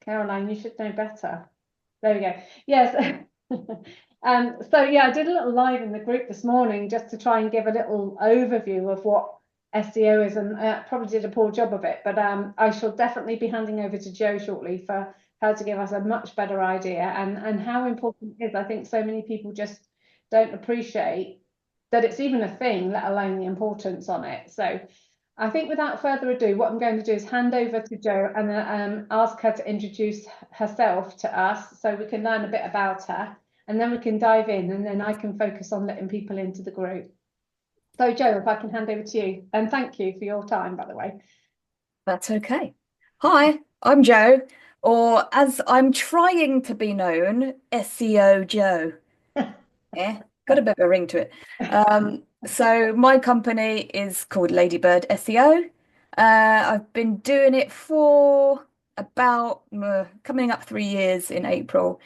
Caroline, you should know better. There we go. Yes. So yeah, I did a little live in the group this morning just to try and give a little overview of what SEO is, and probably did a poor job of it, but I shall definitely be handing over to Jo shortly for her to give us a much better idea and how important it is. I think so many people just don't appreciate that it's even a thing, let alone the importance on it. So I think without further ado, what I'm going to do is hand over to Jo and ask her to introduce herself to us so we can learn a bit about her, and then we can dive in, and then I can focus on letting people into the group. So Jo, if I can hand over to you, and thank you for your time, by the way. That's okay. Hi, I'm Jo, or as I'm trying to be known, SEO Joe. Yeah, got a bit of a ring to it. So my company is called Ladybird SEO. I've been doing it for about coming up 3 years in April,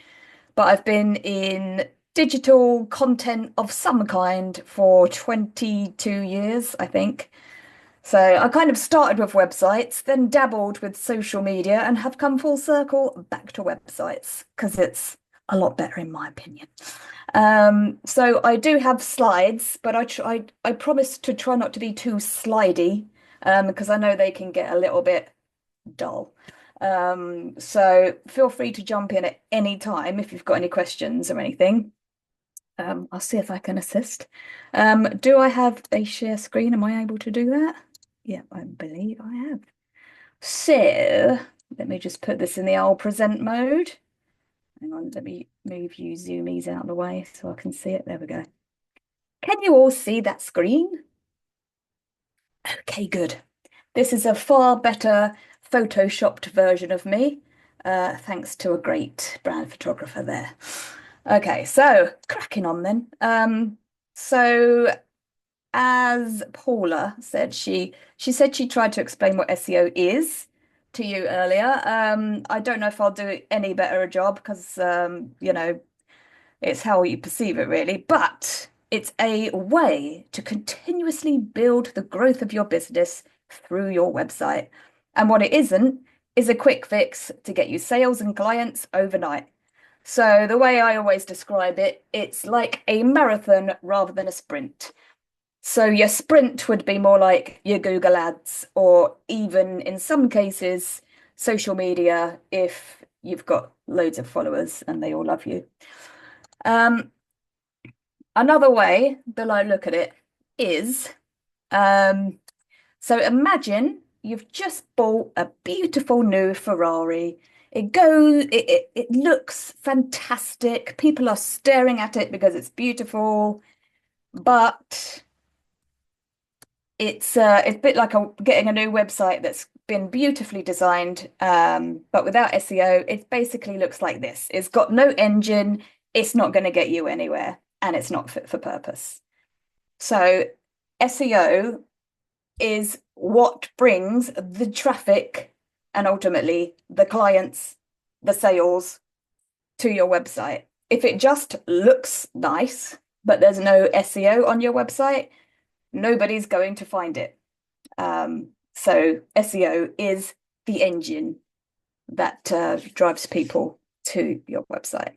but I've been in digital content of some kind for 22 years, I think. So I kind of started with websites, then dabbled with social media, and have come full circle back to websites because it's a lot better in my opinion. So I do have slides, but I promise to try not to be too slidey, because I know they can get a little bit dull. So feel free to jump in at any time if you've got any questions or anything. I'll see if I can assist. Do I have a share screen? Am I able to do that? Yeah, I believe I have. So let me just put this in the old present mode. Hang on, let me move you zoomies out of the way so I can see it. There we go. Can you all see that screen? Okay, good. This is a far better photoshopped version of me, thanks to a great brand photographer there. Okay, so cracking on then. So as Paula said, she said she tried to explain what SEO is to you earlier. I don't know if I'll do any better a job because it's how you perceive it really, but it's a way to continuously build the growth of your business through your website. And what it isn't is a quick fix to get you sales and clients overnight. So the way I always describe it, it's like a marathon rather than a sprint. So your sprint would be more like your Google ads, or even in some cases, social media if you've got loads of followers and they all love you. Another way that I look at it is, so imagine you've just bought a beautiful new Ferrari. It looks fantastic. People are staring at it because it's beautiful, but it's a bit like getting a new website that's been beautifully designed, but without SEO, it basically looks like this. It's got no engine, it's not going to get you anywhere, and it's not fit for purpose. So SEO is what brings the traffic and ultimately the clients, the sales to your website. If it just looks nice, but there's no SEO on your website, nobody's going to find it. So SEO is the engine that drives people to your website.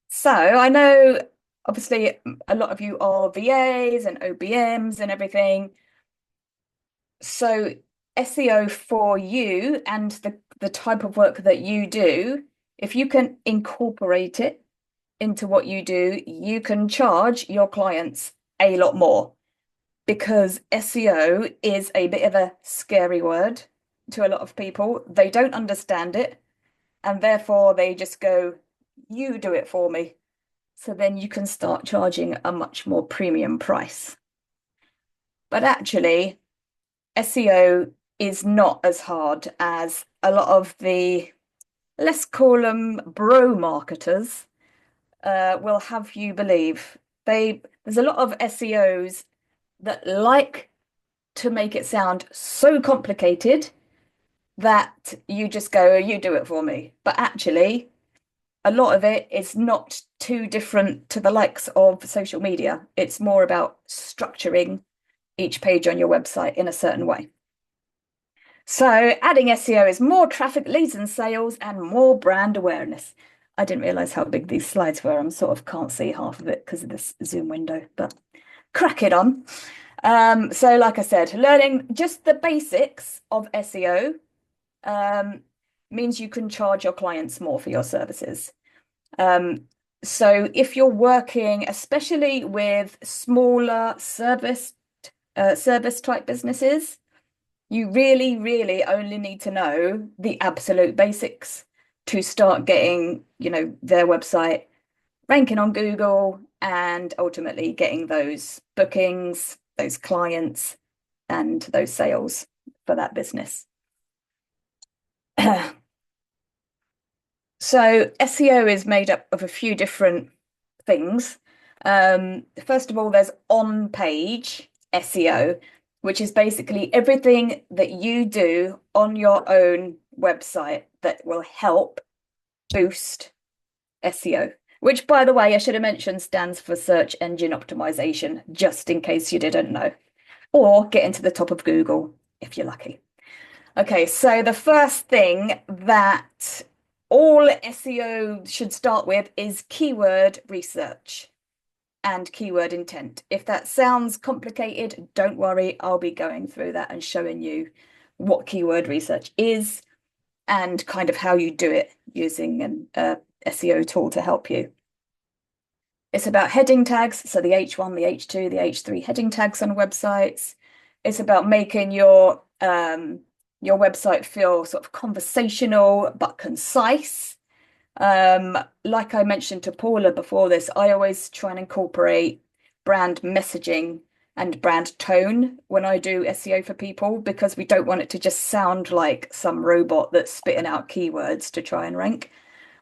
So I know obviously a lot of you are VAs and OBMs and everything. So SEO for you and the type of work that you do, if you can incorporate it into what you do, you can charge your clients a lot more, because SEO is a bit of a scary word to a lot of people. They don't understand it, and therefore they just go, you do it for me. So then you can start charging a much more premium price. But actually, SEO is not as hard as a lot of the, let's call them bro marketers, will have you believe. There's a lot of SEOs that like to make it sound so complicated that you just go, you do it for me. But actually, a lot of it is not too different to the likes of social media. It's more about structuring each page on your website in a certain way. So adding SEO is more traffic, leads and sales and more brand awareness. I didn't realize how big these slides were. I'm sort of can't see half of it because of this Zoom window, but crack it on. So like I said, learning just the basics of SEO means you can charge your clients more for your services. So if you're working, especially with smaller service type businesses, you really, really only need to know the absolute basics to start getting, their website ranking on Google and ultimately getting those bookings, those clients, and those sales for that business. So SEO is made up of a few different things. First of all, there's on-page SEO, which is basically everything that you do on your own website that will help boost SEO, which, by the way, I should have mentioned stands for search engine optimization, just in case you didn't know, or get into the top of Google if you're lucky. Okay, so the first thing that all SEO should start with is keyword research and keyword intent. If that sounds complicated, don't worry, I'll be going through that and showing you what keyword research is and kind of how you do it using an SEO tool to help you. It's about heading tags, so the H1, the H2, the H3 heading tags on websites. It's about making your website feel sort of conversational but concise. Like I mentioned to Paula before this, I always try and incorporate brand messaging and brand tone when I do SEO for people, because we don't want it to just sound like some robot that's spitting out keywords to try and rank.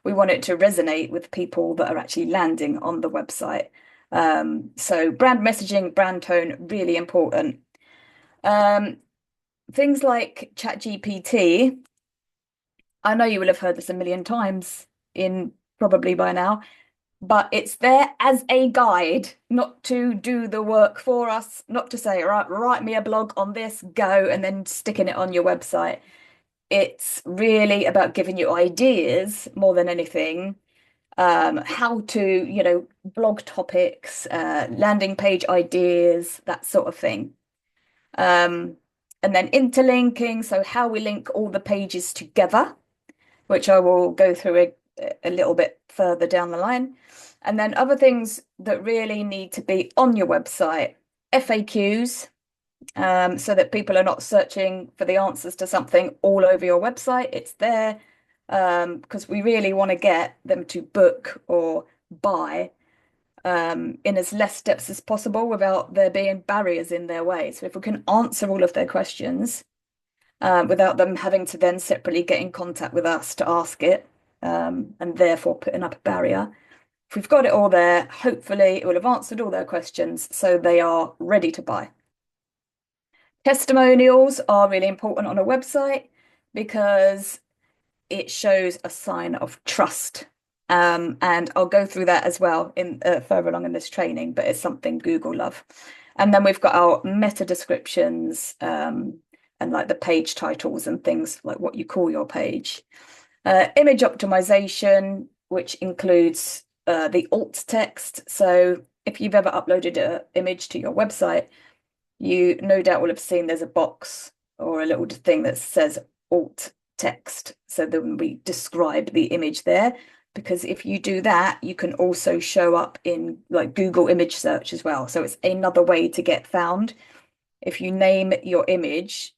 We want it to resonate with people that are actually landing on the website. So brand messaging, brand tone, really important. Things like ChatGPT, I know you will have heard this a million times in probably by now, but it's there as a guide, not to do the work for us, not to say, right, write me a blog on this, go, and then sticking it on your website. It's really about giving you ideas more than anything, how to, blog topics, landing page ideas, that sort of thing. And then interlinking, so how we link all the pages together, which I will go through a little bit further down the line. And then other things that really need to be on your website, FAQs, so that people are not searching for the answers to something all over your website. It's there because we really want to get them to book or buy in as less steps as possible without there being barriers in their way. So if we can answer all of their questions without them having to then separately get in contact with us to ask it, and therefore putting up a barrier. If we've got it all there, hopefully it will have answered all their questions so they are ready to buy. Testimonials are really important on a website because it shows a sign of trust. And I'll go through that as well in further along in this training, but it's something Google love. And then we've got our meta descriptions and like the page titles and things like what you call your page. Image optimization, which includes the alt text. So if you've ever uploaded an image to your website, you no doubt will have seen there's a box or a little thing that says alt text. So then we describe the image there, because if you do that, you can also show up in like Google image search as well. So it's another way to get found. If you name your image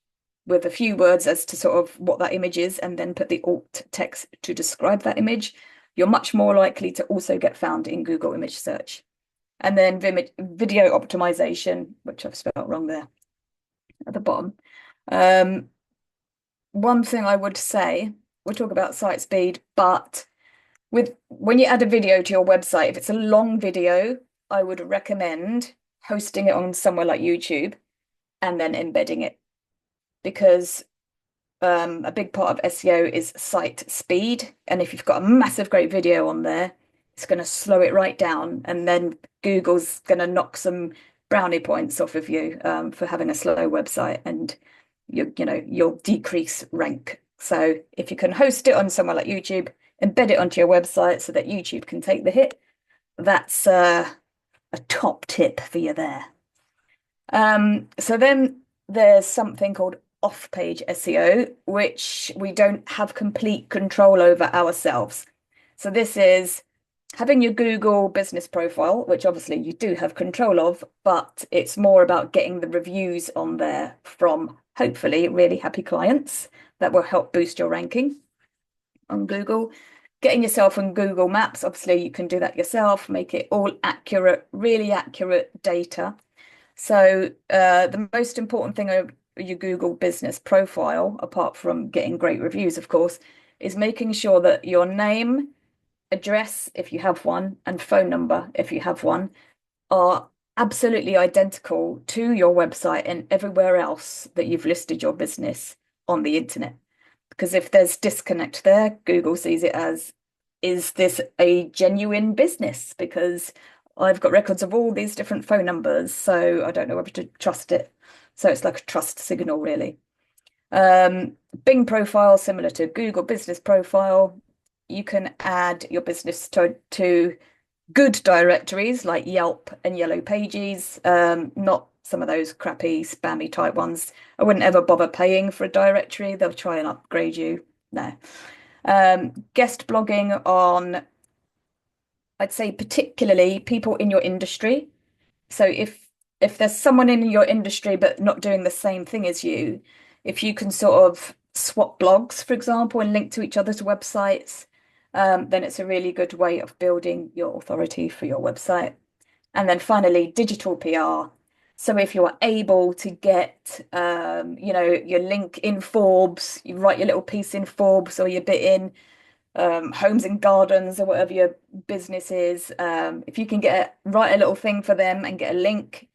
with a few words as to sort of what that image is and then put the alt text to describe that image, you're much more likely to also get found in Google image search. And then video optimization, which I've spelled wrong there at the bottom. One thing I would say, we'll talk about site speed, but when you add a video to your website, if it's a long video, I would recommend hosting it on somewhere like YouTube and then embedding it, because a big part of SEO is site speed. And if you've got a massive great video on there, it's going to slow it right down. And then Google's going to knock some brownie points off of you for having a slow website. And you'll decrease rank. So if you can host it on somewhere like YouTube, embed it onto your website so that YouTube can take the hit, that's a top tip for you there. So then there's something called off-page SEO, which we don't have complete control over ourselves. So this is having your Google business profile, which obviously you do have control of, but it's more about getting the reviews on there from hopefully really happy clients that will help boost your ranking on Google. Getting yourself on Google Maps, obviously you can do that yourself, make it all accurate, really accurate data. So the most important thing of your Google business profile, apart from getting great reviews, of course, is making sure that your name, address, if you have one, and phone number, if you have one, are absolutely identical to your website and everywhere else that you've listed your business on the internet. Because if there's disconnect there, Google sees it as, is this a genuine business? Because I've got records of all these different phone numbers, so I don't know whether to trust it. So it's like a trust signal, really. Bing profile, similar to Google business profile. You can add your business to good directories like Yelp and Yellow Pages, not some of those crappy spammy type ones. I wouldn't ever bother paying for a directory. They'll try and upgrade you. No. Guest blogging on, I'd say particularly people in your industry. So if there's someone in your industry but not doing the same thing as you, if you can sort of swap blogs, for example, and link to each other's websites, then it's a really good way of building your authority for your website. And then finally, digital PR. So if you are able to get, your link in Forbes, you write your little piece in Forbes or your bit in Homes and Gardens or whatever your business is, if you can write a little thing for them and get a link,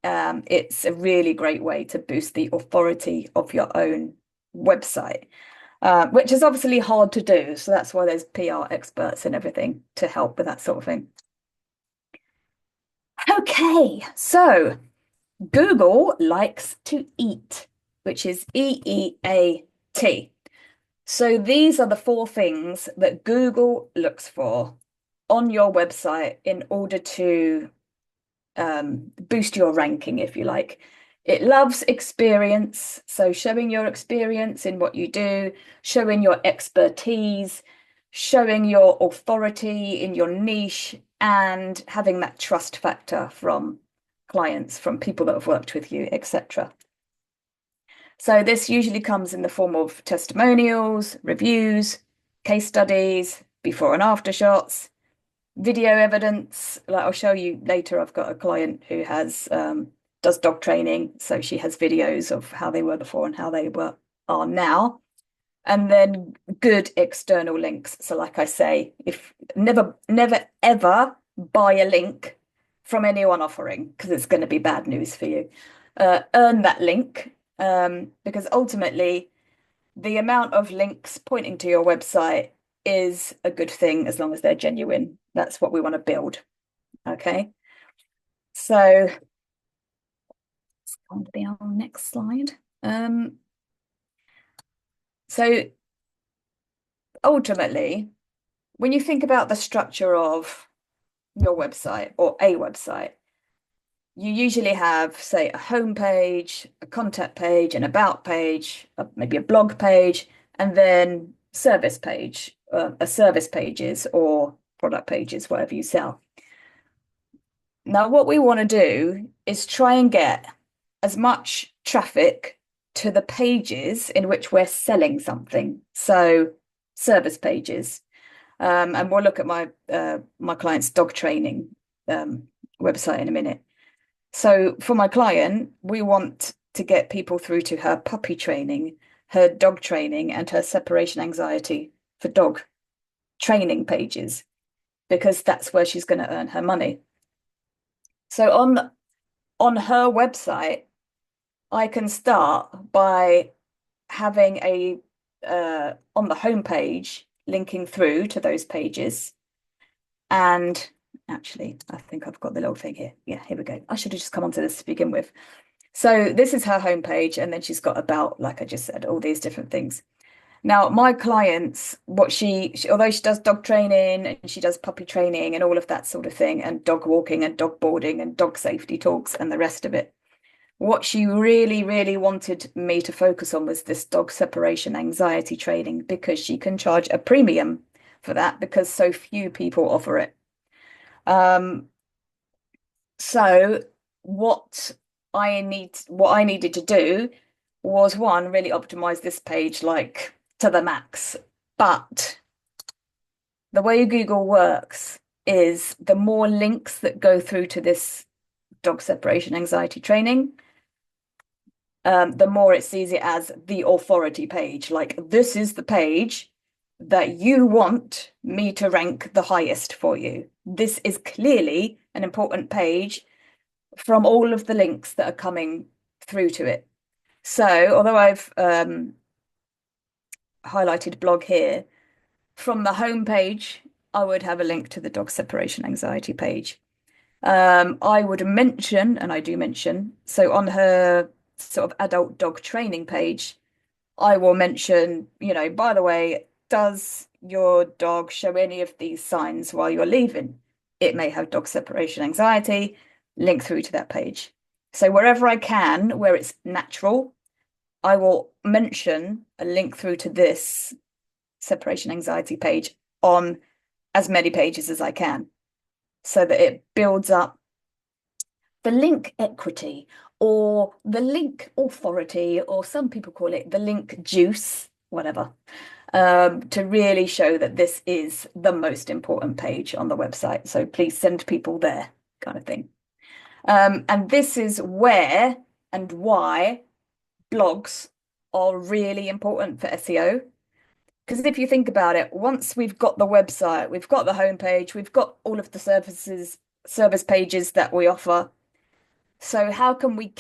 it's a really great way to boost the authority of your own website, which is obviously hard to do. So that's why there's PR experts and everything to help with that sort of thing. Okay, so Google likes to eat, which is EEAT. So these are the 4 things that Google looks for on your website in order to boost your ranking, if you like. It loves experience, so showing your experience in what you do, showing your expertise, showing your authority in your niche, and having that trust factor from clients, from people that have worked with you, etc. So this usually comes in the form of testimonials, reviews, case studies, before and after shots, video evidence. Like I'll show you later, I've got a client who does dog training, so she has videos of how they were before and how they are now. And then good external links. So like I say, if never ever buy a link from anyone offering, because it's going to be bad news for you. Earn that link, because ultimately the amount of links pointing to your website is a good thing as long as they're genuine. That's what we want to build. Okay. So it's going to be our next slide. So ultimately, when you think about the structure of your website or a website, you usually have, say, a home page, a contact page, an about page, maybe a blog page, and then service page, a service pages or product pages, whatever you sell. Now, what we want to do is try and get as much traffic to the pages in which we're selling something. So service pages. And we'll look at my client's dog training website in a minute. So for my client, we want to get people through to her puppy training, her dog training, and her separation anxiety for dog training pages, because that's where she's going to earn her money. So on her website, I can start by having on the homepage, linking through to those pages. And actually, I think I've got the little thing here. Yeah, here we go. I should have just come onto this to begin with. So this is her homepage, and then she's got about, like I just said, all these different things. Now, my clients, although she does dog training and she does puppy training and all of that sort of thing, and dog walking and dog boarding and dog safety talks and the rest of it, what she really, really wanted me to focus on was this dog separation anxiety training, because she can charge a premium for that because so few people offer it. So what what I needed to do was, one, really optimize this page like to the max. But the way Google works is the more links that go through to this dog separation anxiety training, the more it sees it as the authority page. Like, this is the page that you want me to rank the highest for you. This is clearly an important page from all of the links that are coming through to it. So, although I've highlighted blog here, from the home page, I would have a link to the dog separation anxiety page. I would mention, and I do mention, so on her sort of adult dog training page, I will mention, by the way, does your dog show any of these signs while you're leaving? It may have dog separation anxiety, link through to that page. So wherever I can, where it's natural, I will mention a link through to this separation anxiety page on as many pages as I can, so that it builds up the link equity or the link authority, or some people call it the link juice, whatever, to really show that this is the most important page on the website. So please send people there, kind of thing. And this is where and why blogs are really important for SEO. Because if you think about it, once we've got the website, we've got the homepage, we've got all of the service pages that we offer. So how can we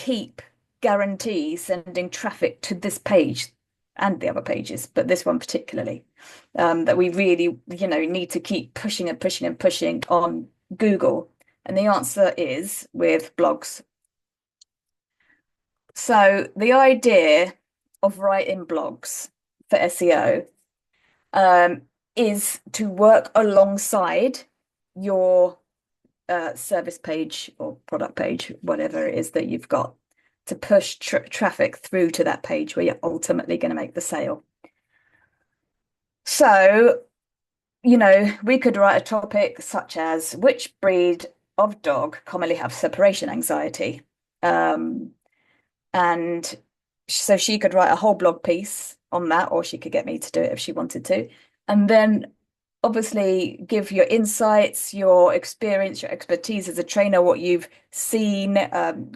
guarantee sending traffic to this page and the other pages, but this one particularly, that we really, need to keep pushing and pushing and pushing on Google? And the answer is with blogs. So the idea of writing blogs for SEO is to work alongside your service page or product page, whatever it is that you've got, to push traffic through to that page where you're ultimately going to make the sale. So, we could write a topic such as which breed of dog commonly have separation anxiety. And so she could write a whole blog piece on that, or she could get me to do it if she wanted to. And then obviously give your insights, your experience, your expertise as a trainer, what you've seen,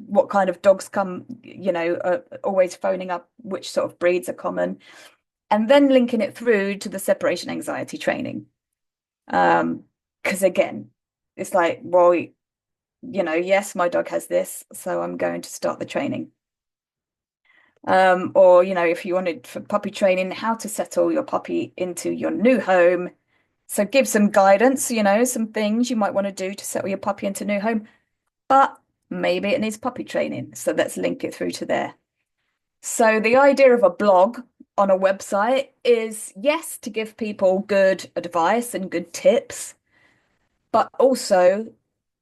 what kind of dogs come, always phoning up, which sort of breeds are common, and then linking it through to the separation anxiety training. Because again, it's like, well, yes, my dog has this, so I'm going to start the training. Or, if you wanted for puppy training, how to settle your puppy into your new home. So give some guidance, some things you might want to do to settle your puppy into a new home, but maybe it needs puppy training. So let's link it through to there. So the idea of a blog on a website is, yes, to give people good advice and good tips, but also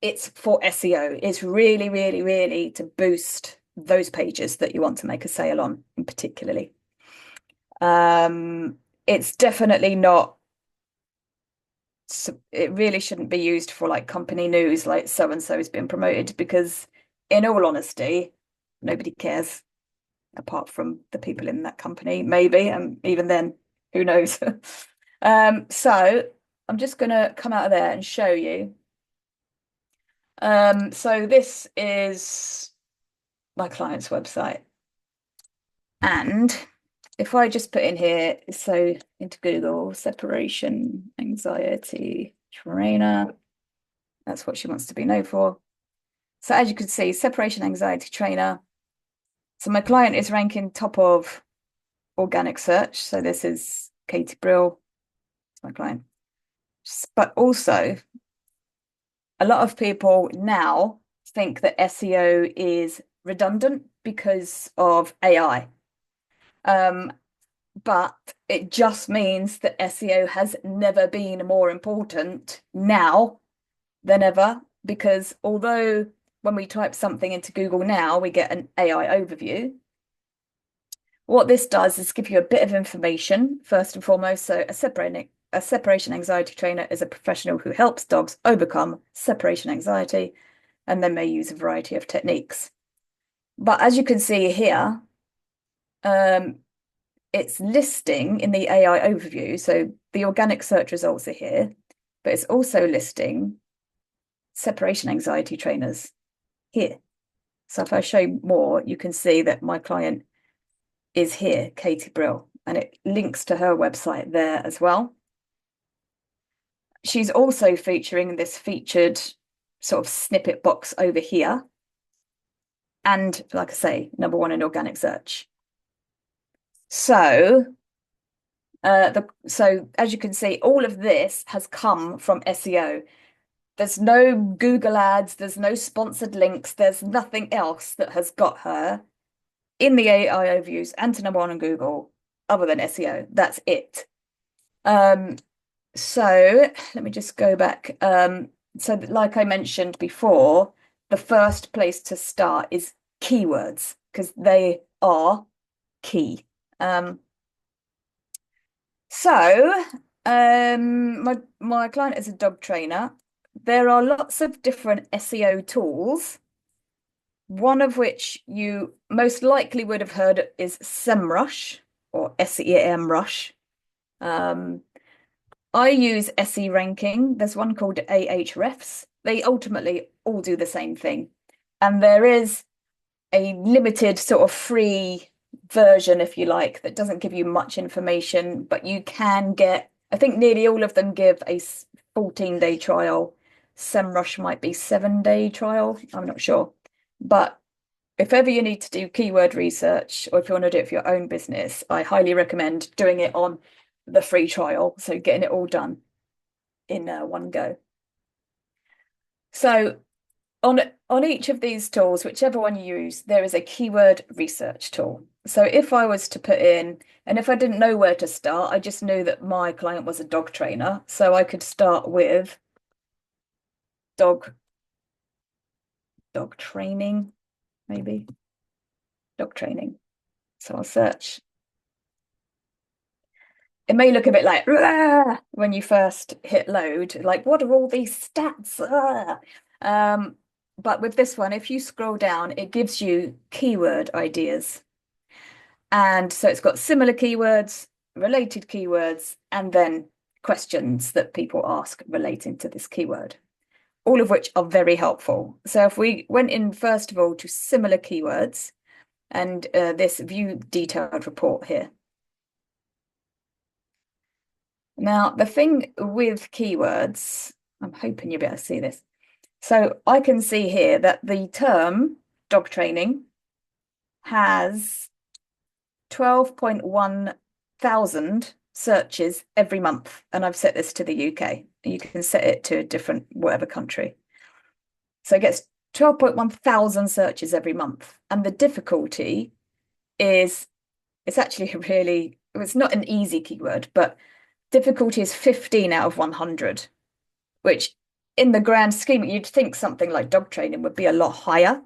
it's for SEO. It's really, really, really to boost those pages that you want to make a sale on, in particularly. It's definitely not, it really shouldn't be used for like company news, like so and so has been promoted, because in all honesty, nobody cares apart from the people in that company, maybe, and even then, who knows? So I'm just going to come out of there and show you. So this is my client's website, and if I just put in here, so into Google, separation anxiety trainer, that's what she wants to be known for. So as you can see, separation anxiety trainer. So my client is ranking top of organic search. So this is Katie Brill, it's my client. But also, a lot of people now think that SEO is redundant because of AI. But it just means that SEO has never been more important now than ever, because although when we type something into Google now, we get an AI overview. What this does is give you a bit of information, first and foremost. So a separation anxiety trainer is a professional who helps dogs overcome separation anxiety, and then may use a variety of techniques. But as you can see here, it's listing in the AI overview. So the organic search results are here, but it's also listing separation anxiety trainers here. So if I show more, you can see that my client is here, Katie Brill, and it links to her website there as well. She's also featuring this featured sort of snippet box over here. And like I say, #1 in organic search. So, so as you can see, all of this has come from SEO. There's no Google ads, there's no sponsored links, there's nothing else that has got her in the AI overviews and to #1 on Google other than SEO. That's it. So let me just go back. So like I mentioned before, the first place to start is keywords because they are key. So my client is a dog trainer. There are lots of different SEO tools. One of which you most likely would have heard is SEMrush or SEMrush. I use SE ranking. There's one called Ahrefs. They ultimately all do the same thing. And there is a limited sort of free version, if you like, that doesn't give you much information, but you can get, I think nearly all of them give a 14-day trial. SEMrush might be 7-day trial. I'm not sure. But if ever you need to do keyword research, or if you want to do it for your own business, I highly recommend doing it on the free trial. So getting it all done in one go. So on each of these tools, whichever one you use, there is a keyword research tool. So if I was to put in, and if I didn't know where to start, I just knew that my client was a dog trainer. So I could start with dog training, maybe. Dog training. So I'll search. It may look a bit like when you first hit load, like what are all these stats? But with this one, if you scroll down, it gives you keyword ideas. And so it's got similar keywords, related keywords, and then questions that people ask relating to this keyword, all of which are very helpful. So if we went in, first of all, to similar keywords and this view detailed report here. Now, the thing with keywords, I'm hoping you'll be able to see this. So I can see here that the term dog training has 12.1 thousand searches every month. And I've set this to the UK. You can set it to a different, whatever country. So it gets 12.1 thousand searches every month. And the difficulty is, it's actually really, it's not an easy keyword, but difficulty is 15 out of 100, which in the grand scheme, you'd think something like dog training would be a lot higher,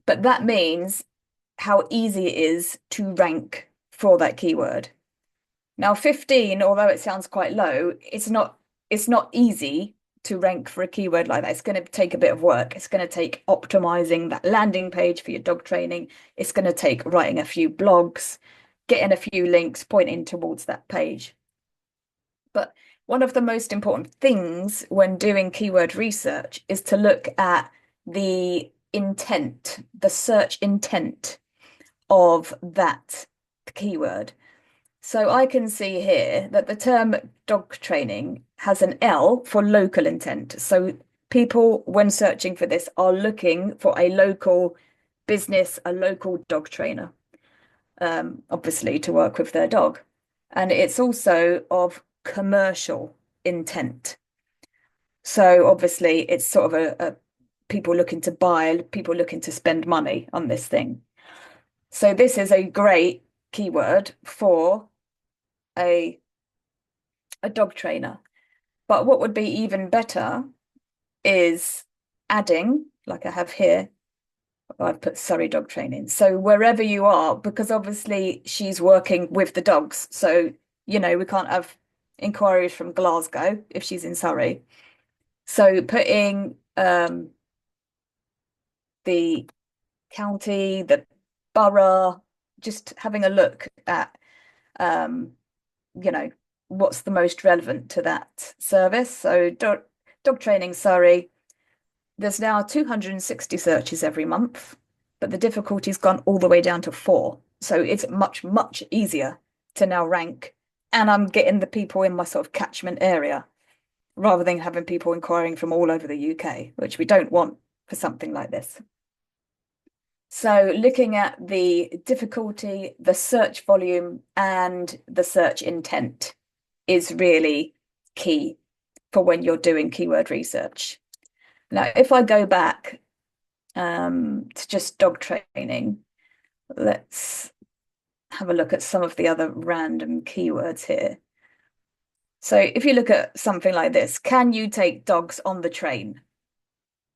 but that means how easy it is to rank for that keyword. Now, 15, although it sounds quite low, it's not easy to rank for a keyword like that. It's going to take a bit of work. It's going to take optimizing that landing page for your dog training. It's going to take writing a few blogs, getting a few links pointing towards that page. But one of the most important things when doing keyword research is to look at the intent, the search intent of that keyword. So I can see here that the term dog training has an L for local intent. So people, when searching for this, are looking for a local business, a local dog trainer, obviously to work with their dog. And it's also of commercial intent. So obviously it's sort of a people looking to buy, people looking to spend money on this thing. So this is a great keyword for a dog trainer. But what would be even better is adding, like I have here, I've put Surrey dog training. So wherever you are, because obviously she's working with the dogs. So, we can't have inquiries from Glasgow if she's in Surrey. So putting the county, the borough, just having a look at, what's the most relevant to that service. So dog training Surrey, there's now 260 searches every month, but the difficulty's gone all the way down to 4. So it's much, much easier to now rank. And I'm getting the people in my sort of catchment area rather than having people inquiring from all over the UK, which we don't want for something like this. So looking at the difficulty, the search volume, and the search intent is really key for when you're doing keyword research. Now, if I go back to just dog training, let's have a look at some of the other random keywords here. So if you look at something like this, can you take dogs on the train?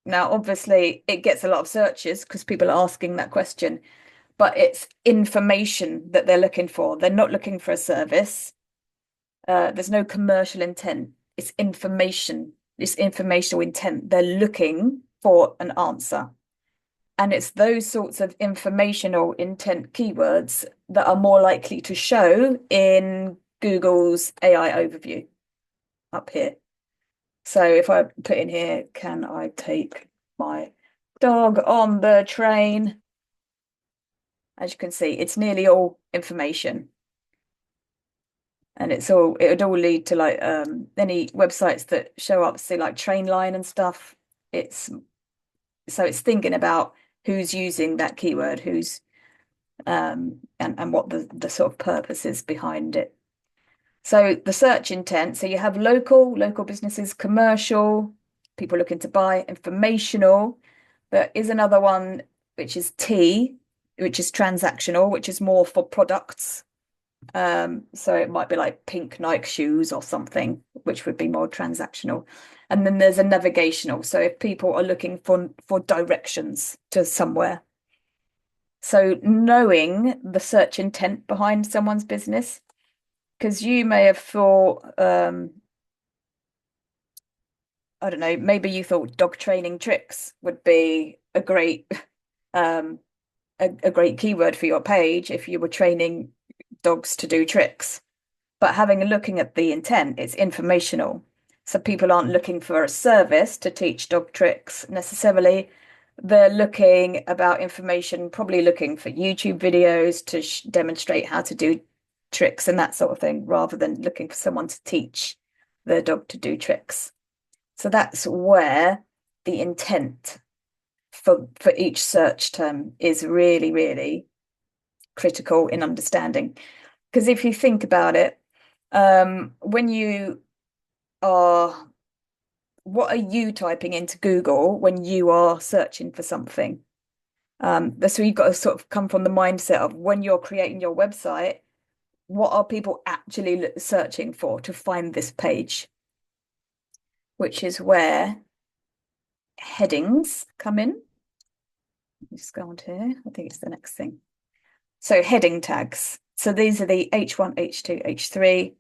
Now, obviously, it gets a lot of searches because people are asking that question, but it's information that they're looking for. They're not looking for a service. There's no commercial intent. It's information. It's informational intent. They're looking for an answer. And it's those sorts of informational intent keywords that are more likely to show in Google's AI overview up here. So if I put in here, can I take my dog on the train? As you can see, it's nearly all information. And it would all lead to like any websites that show up, say like Trainline and stuff. So it's thinking about who's using that keyword, who's and what the sort of purpose is behind it. So the search intent, so you have local businesses, commercial, people looking to buy, informational. There is another one, which is T, which is transactional, which is more for products. So it might be like pink Nike shoes or something, which would be more transactional. And then there's a navigational. So if people are looking for directions to somewhere. So knowing the search intent behind someone's business, because you may have thought, I don't know, maybe you thought dog training tricks would be a great a great keyword for your page if you were training dogs to do tricks. But looking at the intent, it's informational. So people aren't looking for a service to teach dog tricks necessarily. They're looking about information, probably looking for YouTube videos to demonstrate how to do tricks and that sort of thing, rather than looking for someone to teach their dog to do tricks. So that's where the intent for each search term is really, really critical in understanding. Because if you think about it, when you are, what are you typing into Google when you are searching for something? So you've got to sort of come from the mindset of when you're creating your website, what are people actually searching for to find this page? Which is where headings come in. Just go on to here. I think it's the next thing. So heading tags. So these are the H1, H2, H3.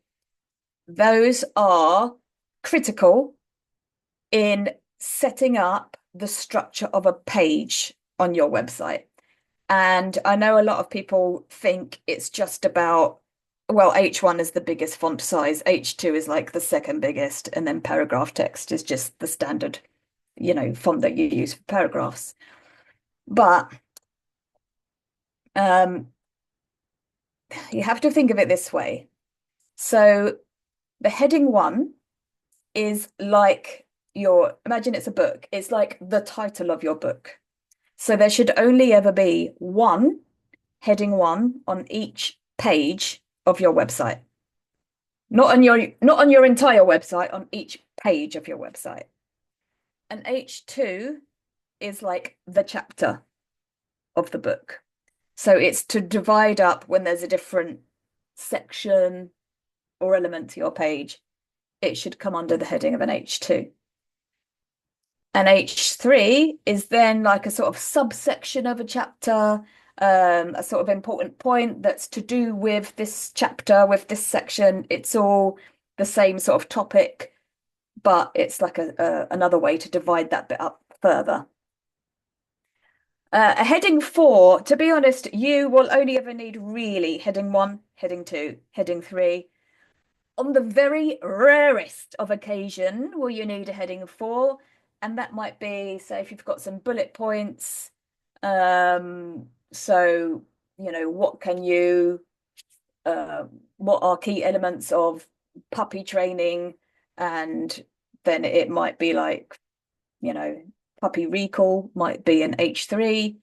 Those are critical in setting up the structure of a page on your website. And I know a lot of people think it's just about, well, H1 is the biggest font size, H2 is like the second biggest, and then paragraph text is just the standard, font that you use for paragraphs. But you have to think of it this way. So the heading 1 is like imagine it's a book. It's like the title of your book. So there should only ever be one heading 1 on each page of your website. Not on your entire website, on each page of your website. And H2 is like the chapter of the book. So it's to divide up when there's a different section or element to your page. It should come under the heading of an H2. And H3 is then like a sort of subsection of a chapter, a sort of important point that's to do with this chapter, with this section. It's all the same sort of topic, but it's like another way to divide that bit up further. A heading 4, to be honest, you will only ever need really heading 1, heading 2, heading 3. On the very rarest of occasion will you need a heading 4, and that might be, say, if you've got some bullet points. So, what can you, what are key elements of puppy training? And then it might be like, puppy recall might be an H3.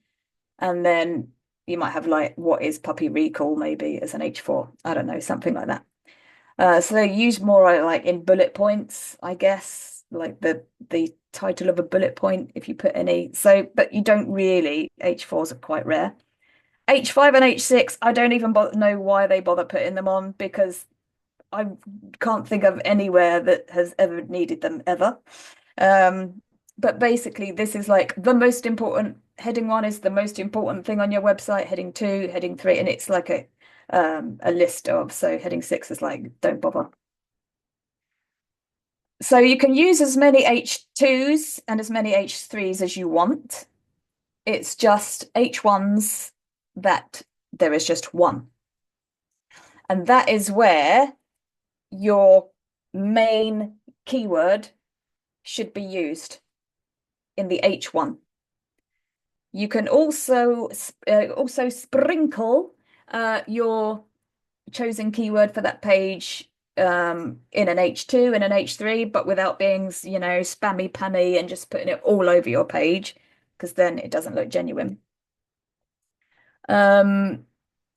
And then you might have like, what is puppy recall maybe as an H4? I don't know, something like that. So they use more like in bullet points, I guess, like the title of a bullet point if you put any. So, but you don't really, H4s are quite rare. H5 and H6, I don't even know why they bother putting them on, because I can't think of anywhere that has ever needed them ever. But basically, this is like the most important. Heading 1 is the most important thing on your website. Heading 2, heading 3, and it's like a list of. So heading 6 is like, don't bother. So you can use as many H2s and as many H3s as you want. It's just H1s that there is just one. And that is where your main keyword should be used, in the H1. You can also sprinkle your chosen keyword for that page in an H2 and an H3, but without being, spammy pammy and just putting it all over your page, because then it doesn't look genuine. And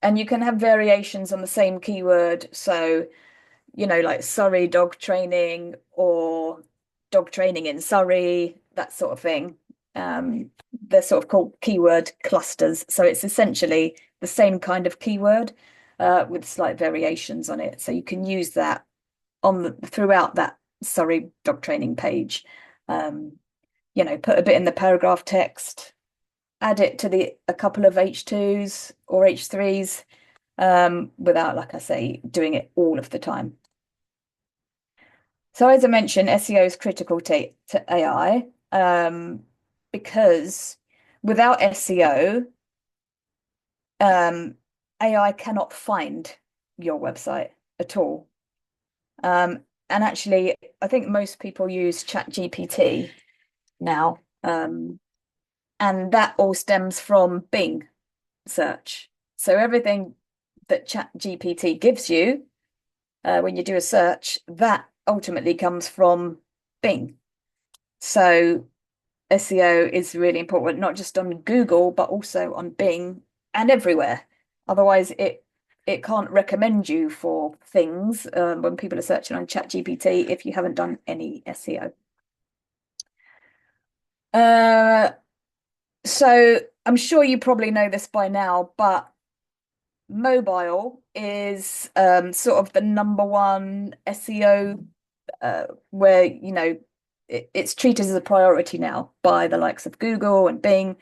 you can have variations on the same keyword. So, like Surrey dog training or dog training in Surrey, that sort of thing. They're sort of called keyword clusters. So it's essentially the same kind of keyword with slight variations on it. So you can use that throughout that Surrey dog training page. Put a bit in the paragraph text, add it to a couple of H2s or H3s without, like I say, doing it all of the time. So as I mentioned, SEO is critical to AI because without SEO, AI cannot find your website at all. And actually, I think most people use ChatGPT now, and that all stems from Bing search. So everything that ChatGPT gives you when you do a search, that ultimately comes from Bing. So SEO is really important, not just on Google, but also on Bing and everywhere. Otherwise, it can't recommend you for things when people are searching on ChatGPT if you haven't done any SEO. So I'm sure you probably know this by now, but mobile is sort of the number one SEO where it's treated as a priority now by the likes of Google and Bing.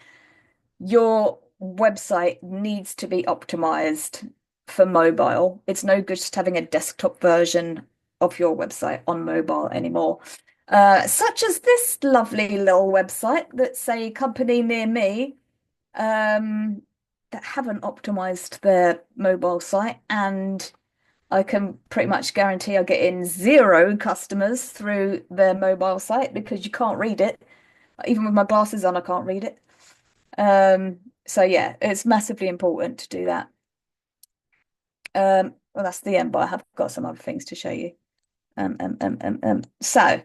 Your website needs to be optimized for mobile. It's no good just having a desktop version of your website on mobile anymore. Such as this lovely little website that's a company near me that haven't optimized their mobile site, and I can pretty much guarantee I'll get in 0 customers through their mobile site because you can't read it. Even with my glasses on, I can't read it. So yeah, it's massively important to do that. Well, that's the end, but I have got some other things to show you. So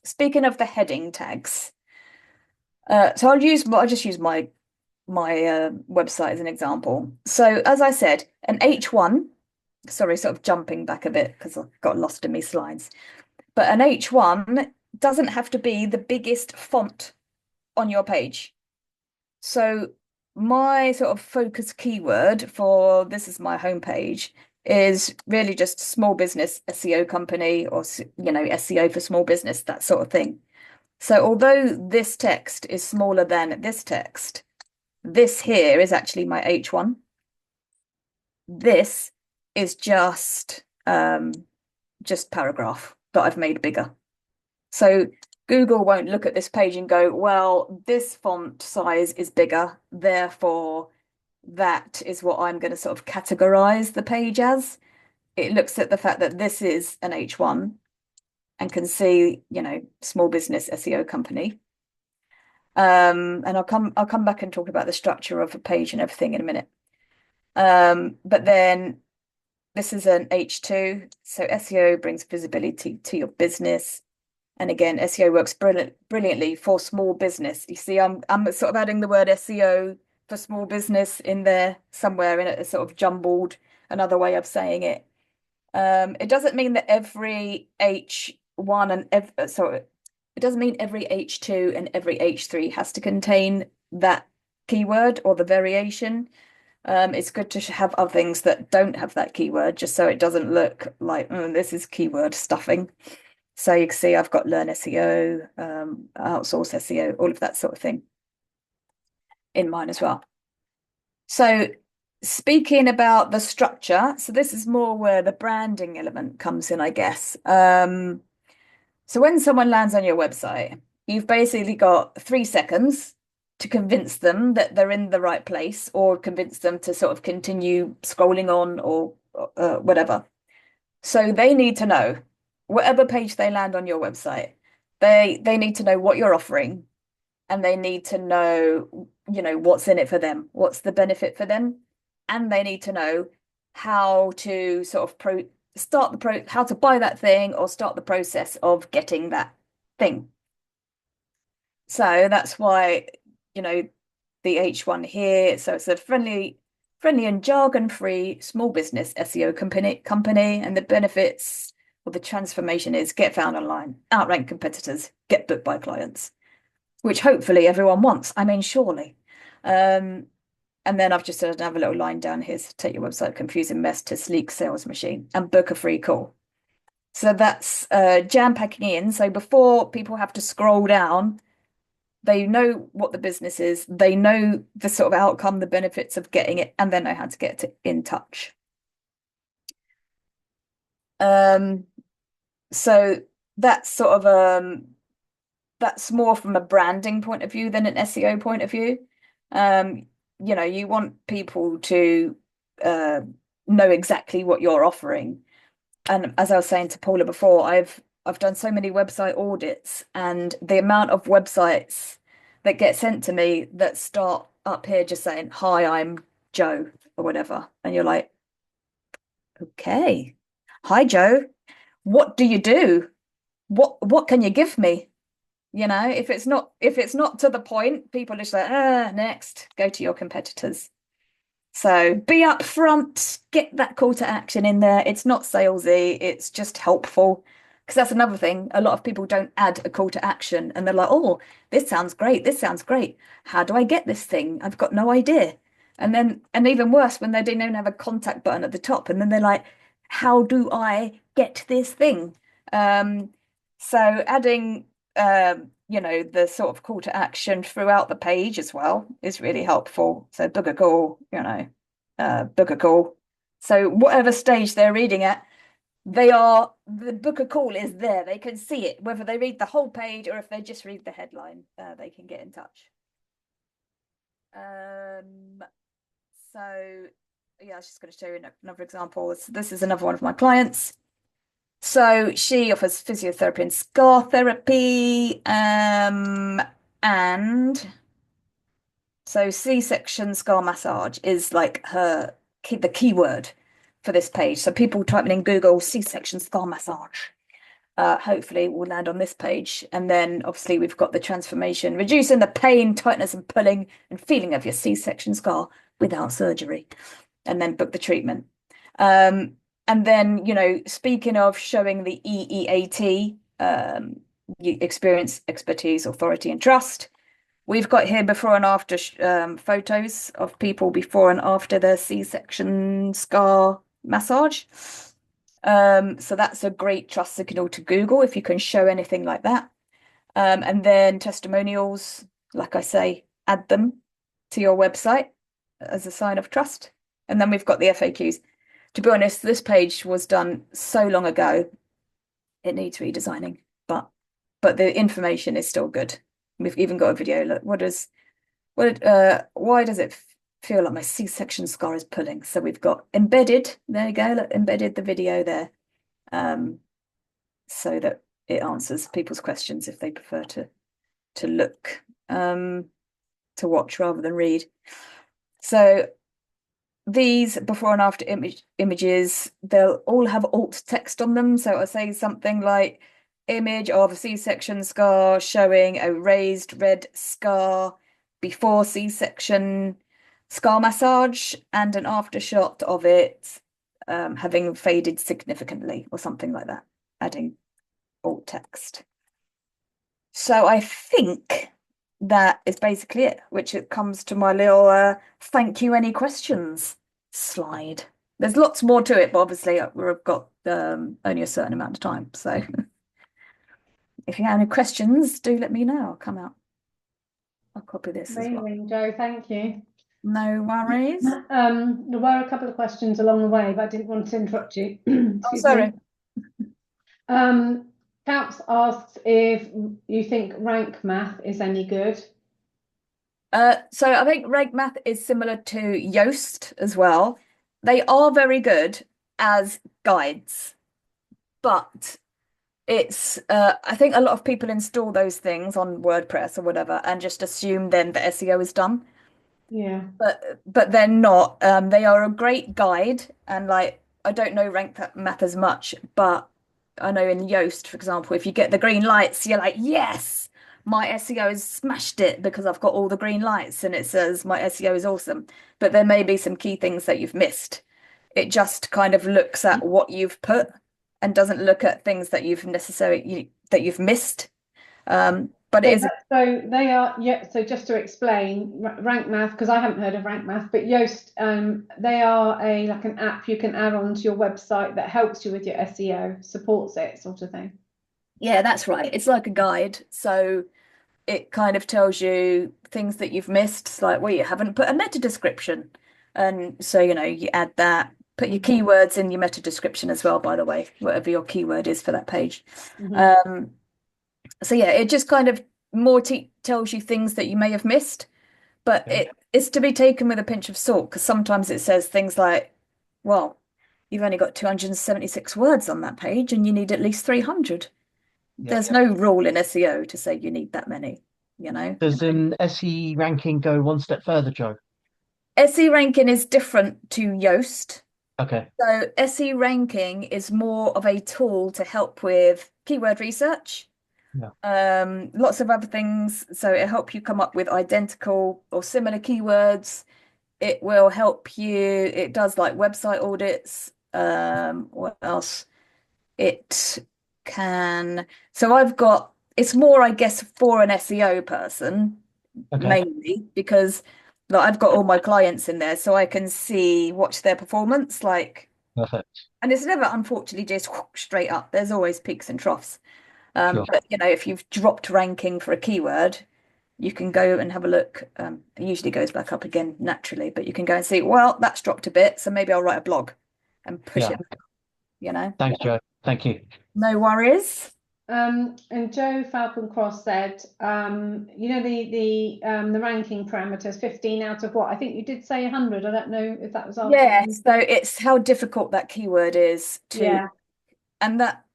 speaking of the heading tags, so I'll just use my website as an example. So as I said, an H1, sorry, sort of jumping back a bit because I got lost in my slides, but an H1 doesn't have to be the biggest font on your page. So my sort of focus keyword for this is my homepage is really just small business SEO company or SEO for small business, that sort of thing. So although this text is smaller than this text, this here is actually my H1. This is just paragraph that I've made bigger. So Google won't look at this page and go, well, this font size is bigger, therefore that is what I'm going to sort of categorize the page as. It looks at the fact that this is an H1 and can see, small business SEO company. And I'll come back and talk about the structure of a page and everything in a minute. But then this is an H2, so SEO brings visibility to your business. And again, SEO works brilliantly for small business. You see, I'm sort of adding the word SEO for small business in there somewhere in a sort of jumbled another way of saying it. It doesn't mean that every H1 and it doesn't mean every H2 and every H3 has to contain that keyword or the variation. It's good to have other things that don't have that keyword, just so it doesn't look like this is keyword stuffing. So you can see I've got Learn SEO, Outsource SEO, all of that sort of thing in mine as well. So speaking about the structure, so this is more where the branding element comes in, I guess. So when someone lands on your website, you've basically got 3 seconds to convince them that they're in the right place or convince them to sort of continue scrolling on or whatever. So they need to know, whatever page they land on your website, they need to know what you're offering, and they need to know, what's in it for them, what's the benefit for them, and they need to know how to sort of how to buy that thing or start the process of getting that thing. So that's why, the H1 here. So it's a friendly and jargon-free small business SEO company, and the benefits or the transformation is get found online, outrank competitors, get booked by clients, which hopefully everyone wants. I mean, surely. And then I've just another little line down here to take your website confusing mess to sleek sales machine and book a free call. So that's jam packing in. So before people have to scroll down, they know what the business is, they know the sort of outcome, the benefits of getting it, and they know how to get in touch. So that's sort of that's more from a branding point of view than an SEO point of view. You want people to know exactly what you're offering. And as I was saying to Paula before, I've done so many website audits, and the amount of websites that get sent to me that start up here just saying, "Hi, I'm Joe," or whatever. And you're like, okay, hi, Joe. What do you do? What can you give me? If it's not to the point, people are just like, next, go to your competitors. So be upfront, get that call to action in there. It's not salesy, it's just helpful. Because that's another thing. A lot of people don't add a call to action, and they're like, oh, this sounds great. This sounds great. How do I get this thing? I've got no idea. And even worse, when they don't even have a contact button at the top, and then they're like, how do I get this thing? So adding the sort of call to action throughout the page as well is really helpful. So book a call, book a call. So whatever stage they're reading at, the book a call is there. They can see it, whether they read the whole page or if they just read the headline, they can get in touch. So yeah, I was just going to show you another example. This is another one of my clients. So she offers physiotherapy and scar therapy, and so C-section scar massage is like the keyword for this page. So people typing in Google C-section scar massage, hopefully will land on this page. And then obviously we've got the transformation, reducing the pain, tightness and pulling and feeling of your C-section scar without surgery, and then book the treatment. And then, speaking of showing the EEAT, experience, expertise, authority, and trust, We've got here before and after photos of people before and after their C-section scar massage. So that's a great trust signal to Google if you can show anything like that. And then testimonials, like I say, add them to your website as a sign of trust. And then we've got the FAQs. To be honest, this page was done so long ago, it needs redesigning, but the information is still good. We've even got a video. Look, why does it feel like my C-section scar is pulling? So we've got embedded, there you go, look, embedded the video there, so that it answers people's questions if they prefer to look, to watch rather than read. So these before and after images, they'll all have alt text on them. So I'll say something like image of a C-section scar showing a raised red scar before C-section scar massage and an after shot of it having faded significantly or something like that, adding alt text. So I think that is basically it, which it comes to my little thank you, any questions slide. There's lots more to it, but obviously we've got only a certain amount of time. So if you have any questions, do let me know. I'll come out. I'll copy this as well. Amazing, Jo, thank you. No worries. There were a couple of questions along the way, but I didn't want to interrupt you. Oh, sorry. Caps asks if you think rank math is any good. So I think rank math is similar to Yoast as well. They are very good as guides, but it's I think a lot of people install those things on WordPress or whatever and just assume then the SEO is done. Yeah. But they're not. They are a great guide, and like I don't know rank math as much, but I know in Yoast, for example, if you get the green lights, you're like, yes, my SEO has smashed it because I've got all the green lights and it says my SEO is awesome. But there may be some key things that you've missed. It just kind of looks at what you've put and doesn't look at things that you've missed. But it is so they are, yeah, so just to explain rank math, because I haven't heard of rank math, but Yoast, they are like an app you can add on to your website that helps you with your SEO, supports it, sort of thing. Yeah, that's right. It's like a guide. So it kind of tells you things that you've missed. It's like, well, you haven't put a meta description. And so, you add that, put your keywords in your meta description as well, by the way, whatever your keyword is for that page. So yeah, it just kind of more tells you things that you may have missed, but it's to be taken with a pinch of salt because sometimes it says things like, well, you've only got 276 words on that page and you need at least 300. There's no rule in SEO to say you need that many, Does an SE ranking go one step further, Joe? SE ranking is different to Yoast. Okay. So SE ranking is more of a tool to help with keyword research. Yeah. Lots of other things. So it'll help you come up with identical or similar keywords. It will help you. It does like website audits. What else? It can. So it's more, I guess, for an SEO person, mainly because like, I've got all my clients in there, so I can watch their performance. Like, Perfect. and it's never, unfortunately, just straight up. There's always peaks and troughs. Sure. But if you've dropped ranking for a keyword, you can go and have a look. It usually goes back up again naturally, but you can go and see, well, that's dropped a bit, so maybe I'll write a blog and push it. Thanks, Joe. Thank you. No worries. And Joe Falcon Cross said, the ranking parameters, 15 out of what? I think you did say 100. I don't know if that was asking. Yeah, so it's how difficult that keyword is to,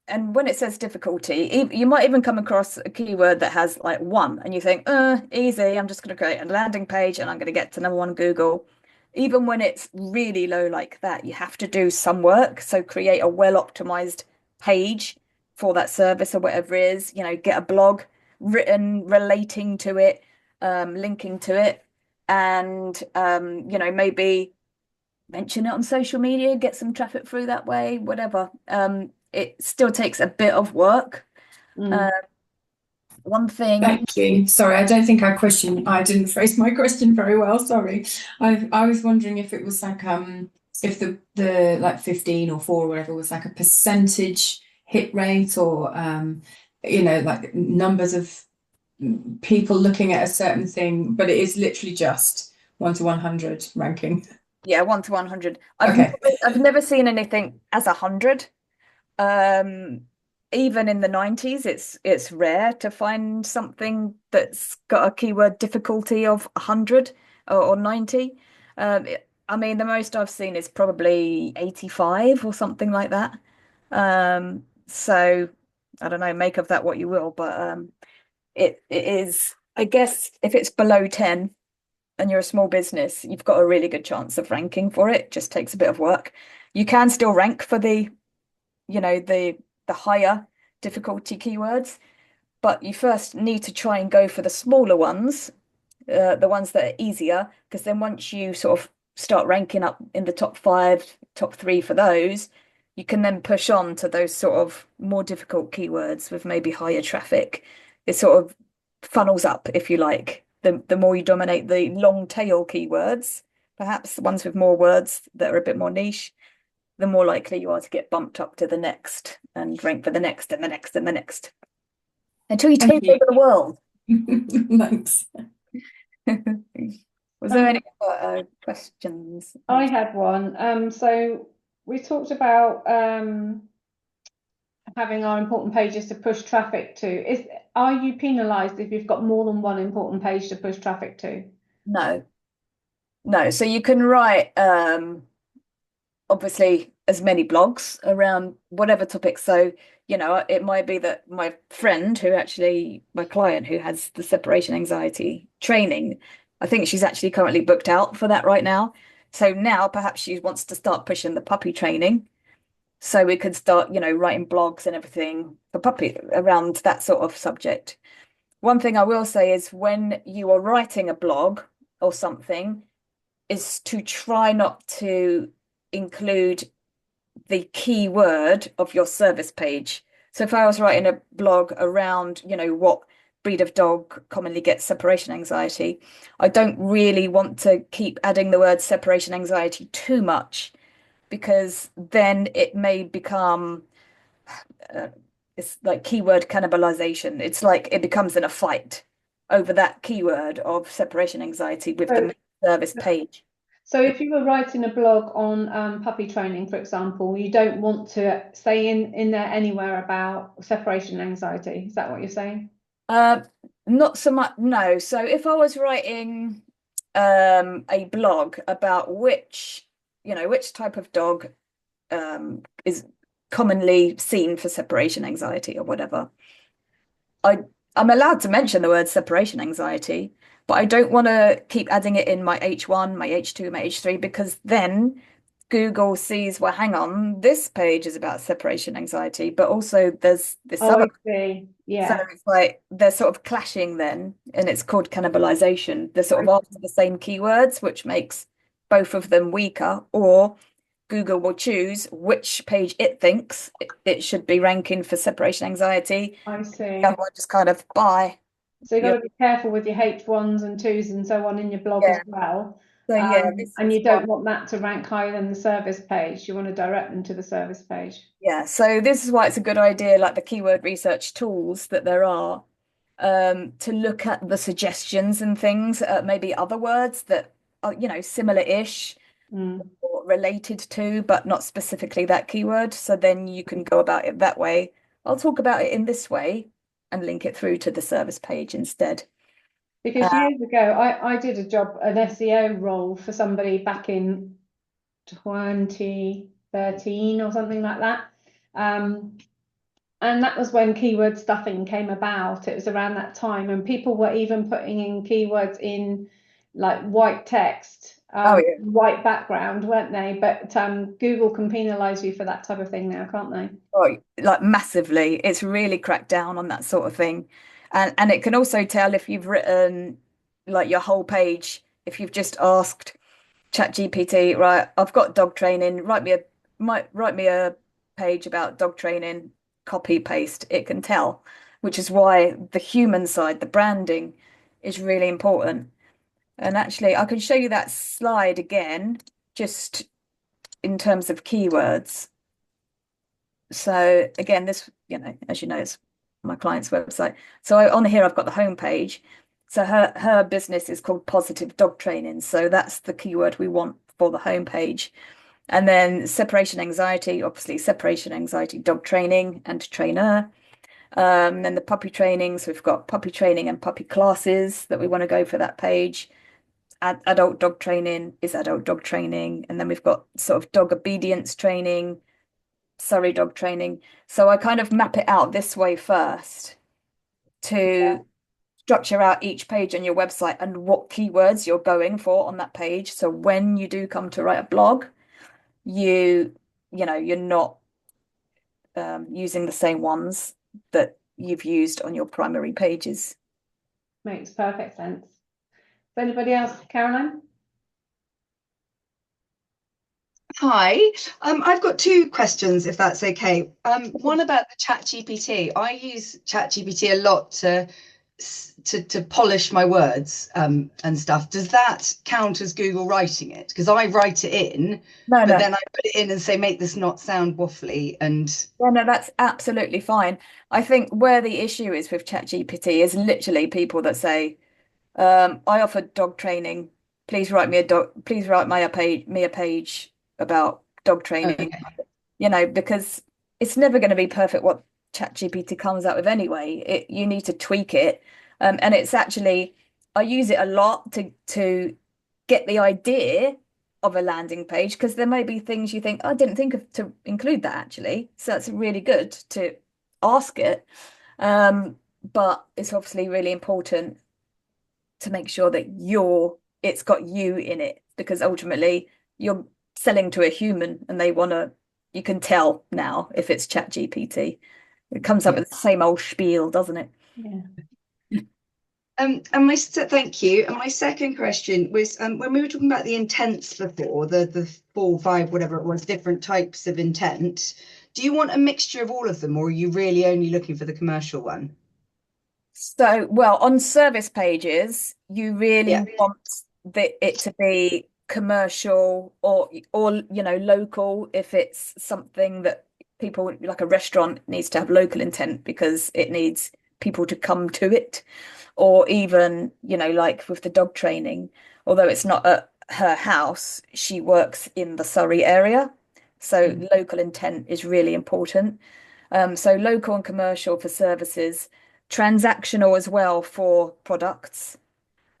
and when it says difficulty, you might even come across a keyword that has like 1 and you think, easy, I'm just going to create a landing page and I'm going to get to #1 Google. Even when it's really low like that, you have to do some work. So create a well-optimized page for that service or whatever it is, get a blog written relating to it, linking to it, and maybe mention it on social media, get some traffic through that way, whatever. It still takes a bit of work. One thing. Thank you. Sorry, I don't think I didn't phrase my question very well. Sorry. I was wondering if it was like if the like 15 or 4 or whatever was like a percentage hit rate or like numbers of people looking at a certain thing, but it is literally just 1 to 100 ranking. Yeah, 1 to 100. Okay. I've never seen anything as 100. Even in the 90s, it's rare to find something that's got a keyword difficulty of 100 or 90. I mean, the most I've seen is probably 85 or something like that. So I don't know, make of that what you will, but it is, I guess, if it's below 10 and you're a small business, you've got a really good chance of ranking for it. Just takes a bit of work. You can still rank for the higher difficulty keywords, but you first need to try and go for the smaller ones, the ones that are easier, because then once you sort of start ranking up in the top 5, top 3 for those, you can then push on to those sort of more difficult keywords with maybe higher traffic. It sort of funnels up, if you like. The more you dominate the long tail keywords, perhaps the ones with more words that are a bit more niche, the more likely you are to get bumped up to the next and rank for the next and the next and the next until you take over the world. Thanks. Was there any other questions? I had one. So we talked about having our important pages to push traffic to. Are you penalised if you've got more than one important page to push traffic to? No. So you can write obviously as many blogs around whatever topic. So, it might be that my friend my client who has the separation anxiety training, I think she's actually currently booked out for that right now. So now perhaps she wants to start pushing the puppy training. So we could start, writing blogs and everything for puppy around that sort of subject. One thing I will say is when you are writing a blog or something, is to try not to include the keyword of your service page. So if I was writing a blog around, what breed of dog commonly gets separation anxiety, I don't really want to keep adding the word separation anxiety too much, because then it may become it's like keyword cannibalization. It's like it becomes in a fight over that keyword of separation anxiety with the service page. So if you were writing a blog on puppy training, for example, you don't want to say in there anywhere about separation anxiety. Is that what you're saying? Not so much, no. So if I was writing a blog about which type of dog is commonly seen for separation anxiety or whatever, I'm allowed to mention the word separation anxiety, but I don't want to keep adding it in my H1, my H2, my H3, because then Google sees, well, hang on, this page is about separation anxiety, but also there's this other. I see. Yeah. So it's like they're sort of clashing then, and it's called cannibalization. They're sort of after the same keywords, which makes both of them weaker, or Google will choose which page it thinks it should be ranking for separation anxiety. I see. And we'll just kind of buy. So you've got to be careful with your H1s and 2s and so on in your blog as well. So and you don't want that to rank higher than the service page. You want to direct them to the service page. Yeah, so this is why it's a good idea, like the keyword research tools that there are, to look at the suggestions and things, maybe other words that are, similar-ish or related to, but not specifically that keyword. So then you can go about it that way. I'll talk about it in this way and link it through to the service page instead. Because years ago, I did a job, an SEO role for somebody back in 2013 or something like that. And that was when keyword stuffing came about. It was around that time, and people were even putting in keywords in like white text, white background, weren't they? But Google can penalize you for that type of thing now, can't they? Oh, like massively. It's really cracked down on that sort of thing. And it can also tell if you've written like your whole page, if you've just asked ChatGPT, right, I've got dog training, write me a page about dog training, copy paste, it can tell. which is why the human side, the branding, is really important. And actually, I can show you that slide again, just in terms of keywords. So again, this, as you know, it's my client's website. So on here, I've got the homepage. So her business is called Positive Dog Training. So that's the keyword we want for the homepage. And then separation anxiety, obviously separation anxiety, dog training and trainer. Then the puppy trainings, we've got puppy training and puppy classes that we want to go for that page. Adult dog training is adult dog training. And then we've got sort of dog obedience training, Surrey dog training. So I kind of map it out this way first to structure out each page on your website and what keywords you're going for on that page. So when you do come to write a blog, you're not using the same ones that you've used on your primary pages. Makes perfect sense. Does anybody else, Caroline? Hi, I've got two questions, if that's okay. One about the ChatGPT. I use ChatGPT a lot to polish my words and stuff. Does that count as Google writing it? Because I write it in, but then I put it in and say, make this not sound waffly. And yeah, no, that's absolutely fine. I think where the issue is with ChatGPT is literally people that say, I offer dog training. Please write me a page about dog training. Because it's never going to be perfect what ChatGPT comes out with anyway. You need to tweak it. And it's actually, I use it a lot to get the idea of a landing page, because there may be things you think, I didn't think of to include that actually. So that's really good to ask it. But it's obviously really important to make sure that it's got you in it, because ultimately you're selling to a human and you can tell now if it's ChatGPT. It comes up with the same old spiel, doesn't it? Yeah. Thank you. And my second question was, when we were talking about the intents before, the 4, 5, whatever it was, different types of intent, do you want a mixture of all of them, or are you really only looking for the commercial one? So, well, on service pages, you really want it to be commercial or local. If it's something that people, like a restaurant, needs to have local intent because it needs people to come to it. Or even, like with the dog training, although it's not at her house, she works in the Surrey area. So local intent is really important. So local and commercial for services, transactional as well for products.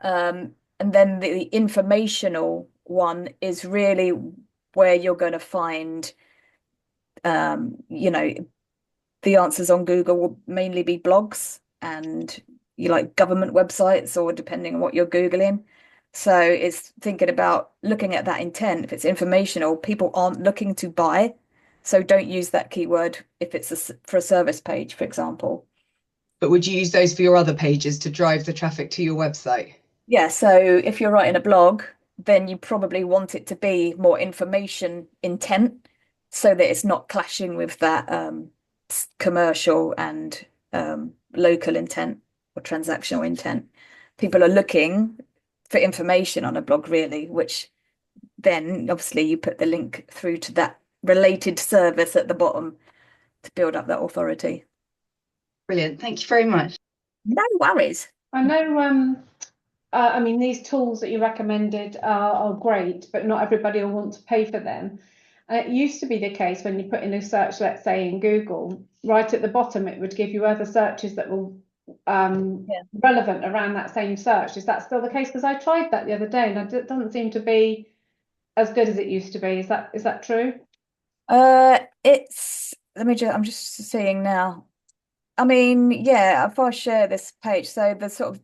And then the informational one is really where you're going to find, the answers on Google will mainly be blogs and government websites, or depending on what you're Googling. So it's thinking about looking at that intent. If it's informational, people aren't looking to buy. So don't use that keyword if it's for a service page, for example. But would you use those for your other pages to drive the traffic to your website? Yeah, so if you're writing a blog, then you probably want it to be more information intent so that it's not clashing with that commercial and local intent or transactional intent. People are looking for information on a blog, really, which then obviously you put the link through to that related service at the bottom to build up that authority. Brilliant. Thank you very much. No worries. I know, I mean, these tools that you recommended are great, but not everybody will want to pay for them. It used to be the case when you put in a search, let's say in Google, right at the bottom, it would give you other searches that were relevant around that same search. Is that still the case? Because I tried that the other day and it doesn't seem to be as good as it used to be. Is that true? I'm just seeing now. I mean, yeah, if I share this page, so the sort of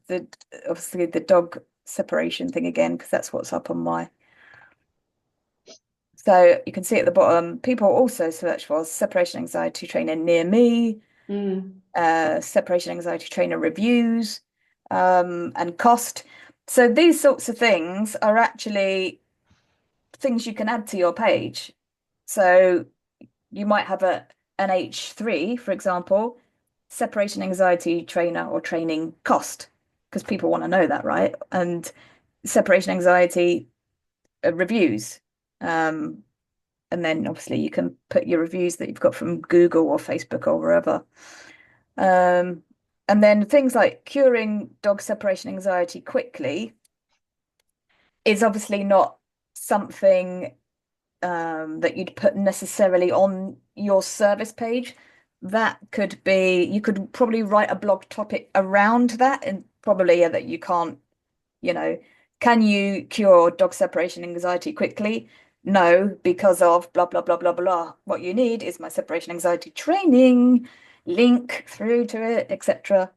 obviously the dog separation thing again, because that's what's up on my. So you can see at the bottom, people also search for separation anxiety trainer near me, separation anxiety trainer reviews, and cost. So these sorts of things are actually things you can add to your page. So you might have an H3, for example, separation anxiety trainer or training cost? Because people want to know that, right? And separation anxiety reviews. And then obviously you can put your reviews that you've got from Google or Facebook or wherever. And then things like curing dog separation anxiety quickly is obviously not something that you'd put necessarily on your service page. That could be, you could probably write a blog topic around that, and probably that you can't, can you cure dog separation anxiety quickly? No, because of blah, blah, blah, blah, blah. What you need is my separation anxiety training, link through to it, etc.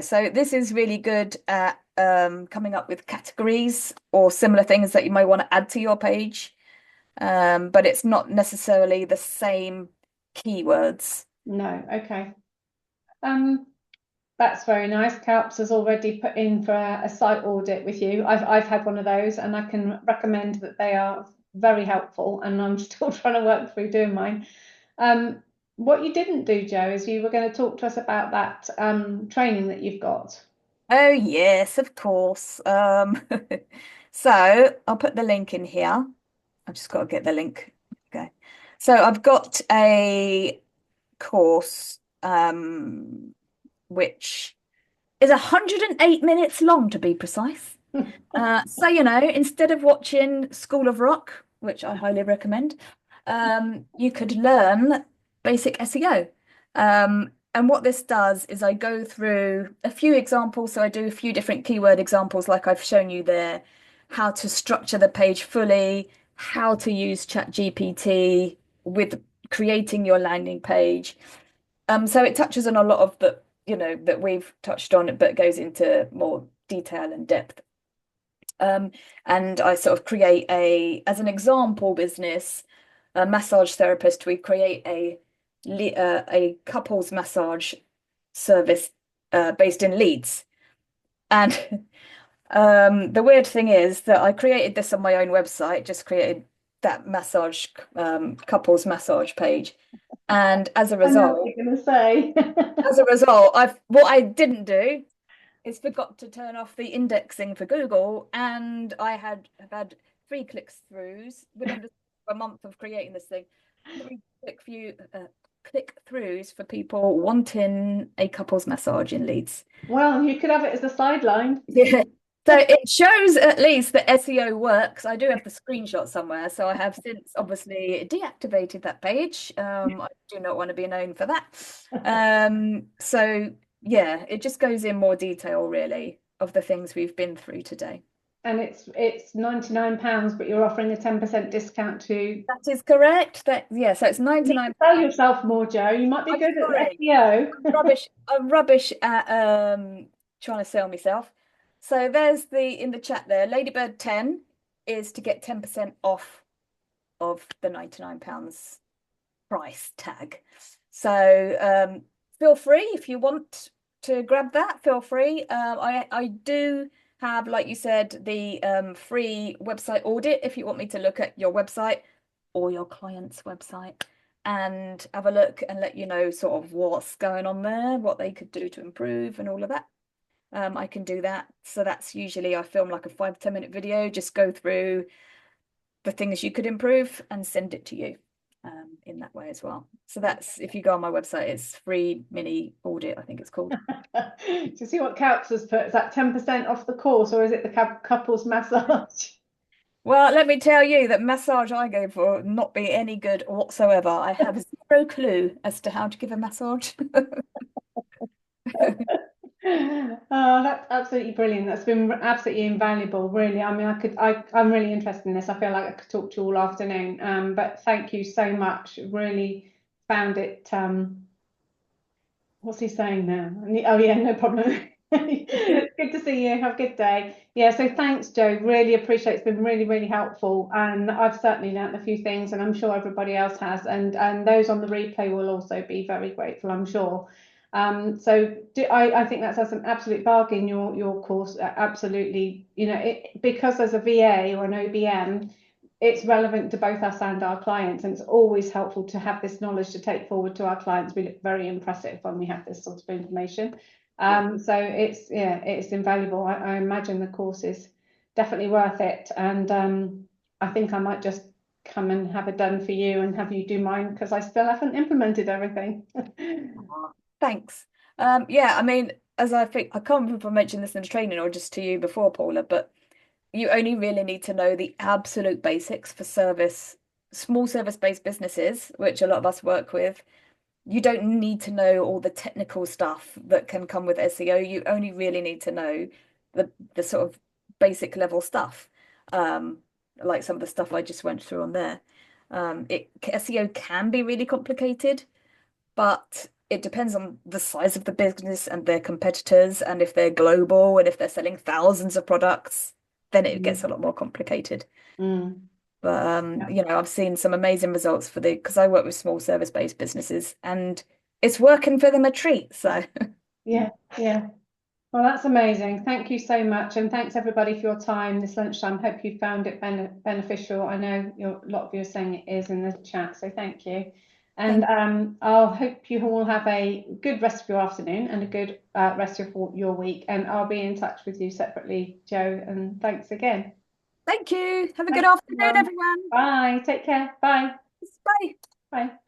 So this is really good at coming up with categories or similar things that you might want to add to your page. But it's not necessarily the same keywords. No, okay. That's very nice. Calps has already put in for a site audit with you. I've had one of those, and I can recommend that they are very helpful, and I'm still trying to work through doing mine. What you didn't do, Joe, is you were going to talk to us about that training that you've got. Oh yes, of course. So I'll put the link in here. I've just got to get the link. Okay. So I've got a course which is 108 minutes long, to be precise. So instead of watching School of Rock, which I highly recommend, you could learn basic SEO. And what this does is I go through a few examples. So I do a few different keyword examples, like I've shown you there, how to structure the page fully, how to use ChatGPT with creating your landing page. So it touches on a lot of the, that we've touched on, but goes into more detail and depth. And I sort of create as an example business, a massage therapist, we create a couples massage service based in Leeds. And the weird thing is that I created this on my own website, just created that massage couples massage page. And as a result, I know what you're going to say. as a result, what I didn't do is forgot to turn off the indexing for Google, and I have had 3 click-throughs within a month of creating this thing. 3 click-throughs for people wanting a couples massage in Leeds. Well, you could have it as a sideline. Yeah. So it shows at least that SEO works. I do have the screenshot somewhere, so I have since obviously deactivated that page. I do not want to be known for that. So yeah, it just goes in more detail really of the things we've been through today. And it's £99, but you're offering a 10% discount to. That is correct. So it's 99. Sell yourself more, Joe. You might be good at SEO. I'm rubbish at trying to sell myself. So there's in the chat there, Ladybird 10 is to get 10% off of the £99 price tag. So feel free if you want to grab that, feel free. I do have, like you said, the free website audit if you want me to look at your website or your client's website and have a look and let you know sort of what's going on there, what they could do to improve and all of that. I can do that. So that's usually I film like a 5 to 10 minute video, just go through the things you could improve and send it to you in that way as well. So that's, if you go on my website, it's free mini audit, I think it's called. Do you see what Calps has put? Is that 10% off the course, or is it the couples massage? Well, let me tell you that massage I go for not be any good whatsoever. I have 0 clue as to how to give a massage. Oh, that's absolutely brilliant. That's been absolutely invaluable, really. I mean, I'm really interested in this. I feel like I could talk to you all afternoon. But thank you so much. Really found it. What's he saying now? Oh yeah, no problem. Good to see you. Have a good day. Yeah, so thanks, Joe. Really appreciate it. It's been really, really helpful. And I've certainly learnt a few things, and I'm sure everybody else has. And those on the replay will also be very grateful, I'm sure. I think that's an absolute bargain, your course. Absolutely, because as a VA or an OBM, it's relevant to both us and our clients, and it's always helpful to have this knowledge to take forward to our clients. We look very impressive when we have this sort of information. So it's invaluable. I imagine the course is definitely worth it, and I think I might just come and have it done for you and have you do mine, because I still haven't implemented everything. Thanks. Yeah, I mean, as I think, I can't remember if I mentioned this in the training or just to you before, Paula, but you only really need to know the absolute basics for small service-based businesses, which a lot of us work with. You don't need to know all the technical stuff that can come with SEO. You only really need to know the sort of basic level stuff, like some of the stuff I just went through on there. SEO can be really complicated, but it depends on the size of the business and their competitors, and if they're global and if they're selling thousands of products, then it gets a lot more complicated. But you know, I've seen some amazing results because I work with small service-based businesses, and it's working for them a treat. So yeah. Well, that's amazing. Thank you so much, and thanks everybody for your time this lunchtime. Hope you found it beneficial. I know a lot of you are saying it is in the chat, so thank you. And I'll hope you all have a good rest of your afternoon and a good rest of your week. And I'll be in touch with you separately, Jo. And thanks again. Thank you. Have a good afternoon, everyone. Bye. Take care. Bye. Bye. Bye.